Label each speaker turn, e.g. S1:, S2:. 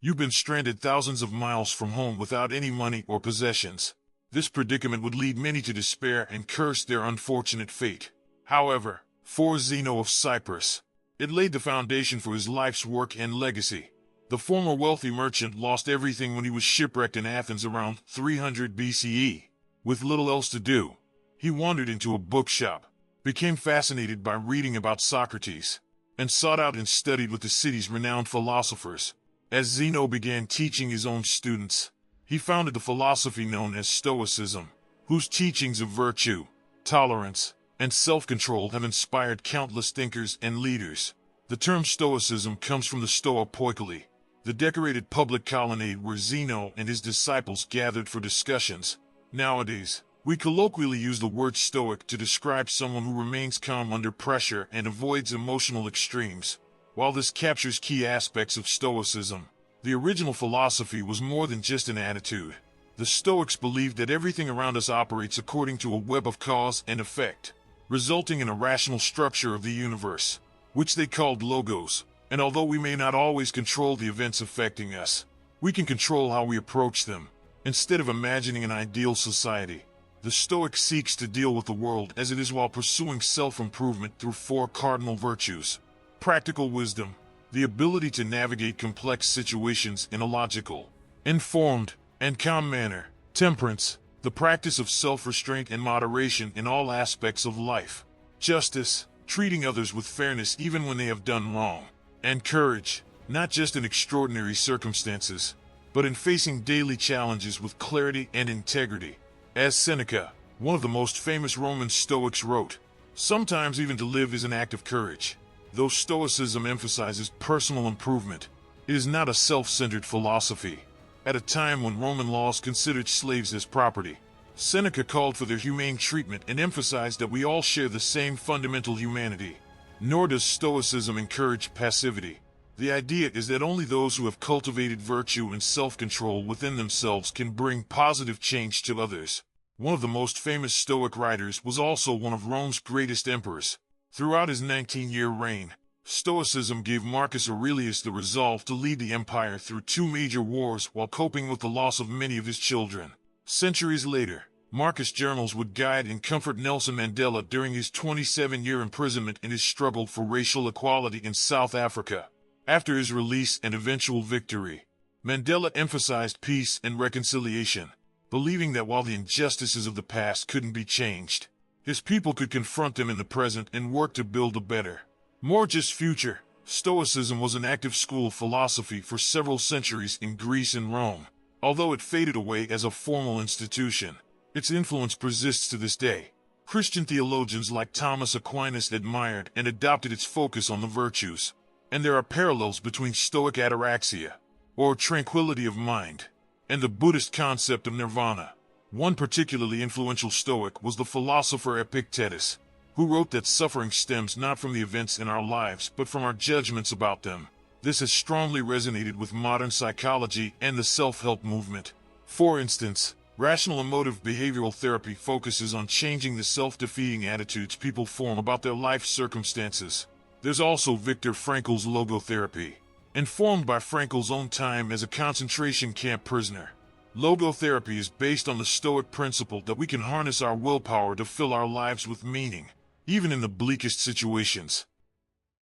S1: You've been stranded thousands of miles from home without any money or possessions. This predicament would lead many to despair and curse their unfortunate fate. However, for Zeno of Cyprus, it laid the foundation for his life's work and legacy. The former wealthy merchant lost everything when he was shipwrecked in Athens around 300 BCE. With little else to do, he wandered into a bookshop, became fascinated by reading about Socrates, and sought out and studied with the city's renowned philosophers. As Zeno began teaching his own students, he founded the philosophy known as Stoicism, whose teachings of virtue, tolerance, and self-control have inspired countless thinkers and leaders. The term Stoicism comes from the Stoa Poikile, the decorated public colonnade where Zeno and his disciples gathered for discussions. Nowadays, we colloquially use the word stoic to describe someone who remains calm under pressure and avoids emotional extremes. While this captures key aspects of Stoicism, the original philosophy was more than just an attitude. The Stoics believed that everything around us operates according to a web of cause and effect, resulting in a rational structure of the universe, which they called logos. And although we may not always control the events affecting us, we can control how we approach them. Instead of imagining an ideal society, the Stoic seeks to deal with the world as it is while pursuing self-improvement through four cardinal virtues: practical wisdom, the ability to navigate complex situations in a logical, informed, and calm manner; temperance, the practice of self-restraint and moderation in all aspects of life; justice, treating others with fairness even when they have done wrong; and courage, not just in extraordinary circumstances, but in facing daily challenges with clarity and integrity. As Seneca, one of the most famous Roman Stoics, wrote, "Sometimes even to live is an act of courage." Though Stoicism emphasizes personal improvement, it is not a self-centered philosophy. At a time when Roman laws considered slaves as property, Seneca called for their humane treatment and emphasized that we all share the same fundamental humanity. Nor does Stoicism encourage passivity. The idea is that only those who have cultivated virtue and self-control within themselves can bring positive change to others. One of the most famous Stoic writers was also one of Rome's greatest emperors. Throughout his 19-year reign, Stoicism gave Marcus Aurelius the resolve to lead the empire through two major wars while coping with the loss of many of his children. Centuries later, Marcus' journals would guide and comfort Nelson Mandela during his 27-year imprisonment in his struggle for racial equality in South Africa. After his release and eventual victory, Mandela emphasized peace and reconciliation, believing that while the injustices of the past couldn't be changed, his people could confront them in the present and work to build a better, more just future. Stoicism was an active school of philosophy for several centuries in Greece and Rome. Although it faded away as a formal institution, its influence persists to this day. Christian theologians like Thomas Aquinas admired and adopted its focus on the virtues. And there are parallels between Stoic ataraxia, or tranquility of mind, and the Buddhist concept of nirvana. One particularly influential Stoic was the philosopher Epictetus, who wrote that suffering stems not from the events in our lives but from our judgments about them. This has strongly resonated with modern psychology and the self-help movement. For instance, rational emotive behavioral therapy focuses on changing the self-defeating attitudes people form about their life circumstances. There's also Viktor Frankl's logotherapy, informed by Frankl's own time as a concentration camp prisoner. Logotherapy is based on the Stoic principle that we can harness our willpower to fill our lives with meaning, even in the bleakest situations.